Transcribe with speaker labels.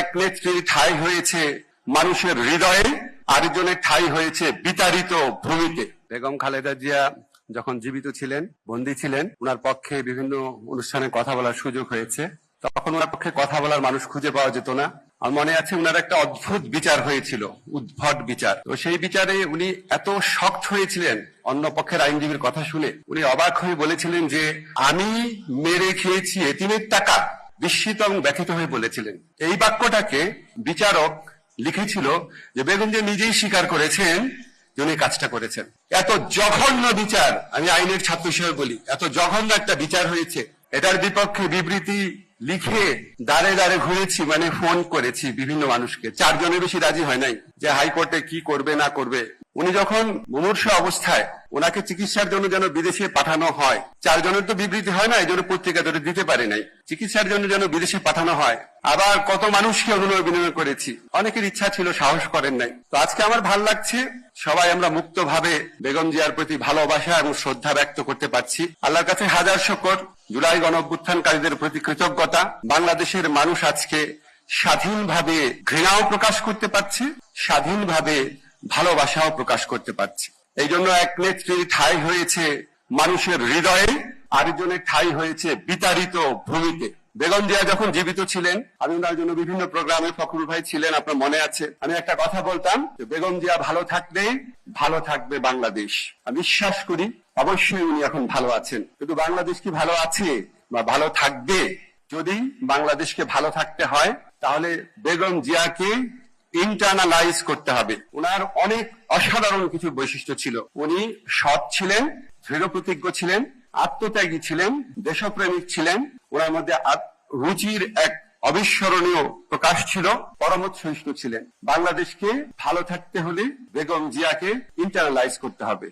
Speaker 1: এক নেত্রীর ঠাঁই হয়েছে মানুষের হৃদয়ে, আরেকজনের ঠাঁই হয়েছে বিতাড়িত ভূমিতে। বেগম খালেদা জিয়া যখন জীবিত ছিলেন, বন্দী ছিলেন, ওনার পক্ষে বিভিন্ন অনুষ্ঠানে কথা বলার সুযোগ হয়েছে। তখন ওনার পক্ষে কথা বলার মানুষ খুঁজে পাওয়া যেত না। আমার মনে আছে ওনার একটা অদ্ভুত বিচার হয়েছিল, উদ্ভট বিচার। তো সেই বিচারে উনি এত শক্ট হয়েছিলেন, অন্য পক্ষের আইনজীবীর কথা শুনে উনি অবাক হয়ে বলেছিলেন যে আমি মেরে খেয়েছি এতিমের টাকা। বিস্মিত এবং ব্যথিত হয়ে বলেছিলেন। এই বাক্যটাকে বিচারক লিখেছিল যে বেগম জিয়া নিজেই স্বীকার করেছেন যে উনি কাজটা করেছেন। এত জঘন্য বিচার, আমি আইনের ছাত্র হিসেবে বলি, এত জঘন্য একটা বিচার হয়েছে। এটার বিপক্ষে বিবৃতি লিখে দাঁড়ে দাঁড়ে ঘুরেছি, মানে ফোন করেছি বিভিন্ন মানুষকে। 4 জনের বেশি রাজি হয় নাই যে হাইকোর্টে কি করবে না করবে। উনি যখন মুমূর্ষ অবস্থায় ওনাকে চিকিৎসার জন্য যেন বিদেশে পাঠানো হয়, 4 জনের তো বিবৃতি হয় না, এই জন্য পত্রিকা ধরে দিতে পারে নাই। চিকিৎসার জন্য যেন বিদেশে পাঠানো হয়। আবার কত মানুষকে অনুনয় বিনয় করেছি, অনেকের ইচ্ছা ছিল, সাহস করেন নাই। তো আজকে আমার ভাল লাগছে, সবাই আমরা মুক্তভাবে বেগম জিয়ার প্রতি ভালোবাসা এবং শ্রদ্ধা ব্যক্ত করতে পারছি। আল্লাহর কাছে হাজার শুকর। জুলাই গণঅভ্যুত্থানকারীদের প্রতি কৃতজ্ঞতা। বাংলাদেশের মানুষ আজকে স্বাধীনভাবে ঘৃণাও প্রকাশ করতে পারছে, স্বাধীনভাবে ভালোবাসাও প্রকাশ করতে পারছে। এই জন্য এক নেত্রীর ঠাঁই হয়েছে মানুষের হৃদয়ে, আরেকজনের ঠাঁই হয়েছে বিতাড়িত ভূমিতে। বেগম জিয়া যখন জীবিত ছিলেন, আমি ওনার জন্য বিভিন্ন প্রোগ্রামে, ফখরুল ভাই ছিলেন, আপনার মনে আছে, আমি একটা কথা বলতাম যে বেগম জিয়া ভালো থাকলে ভালো থাকবে বাংলাদেশ। আমি বিশ্বাস করি অবশ্যই উনি এখন ভালো আছেন, কিন্তু বাংলাদেশ কি ভালো আছে বা ভালো থাকবে? যদি বাংলাদেশকে ভালো থাকতে হয় তাহলে বেগম জিয়াকে ইন্টারনালাইজ করতে হবে। ওনার অনেক অসাধারণ কিছু বৈশিষ্ট্য ছিল। উনি সৎ ছিলেন, দৃঢ় প্রতিজ্ঞ ছিলেন, আত্মত্যাগী ছিলেন, দেশপ্রেমিক ছিলেন। ওনার মধ্যে রুচির এক অবিস্মরণীয় প্রকাশ ছিল, পরমত সহিষ্ণু ছিলেন। বাংলাদেশকে ভালো থাকতে হলে বেগম জিয়াকে ইন্টারনালাইজ করতে হবে।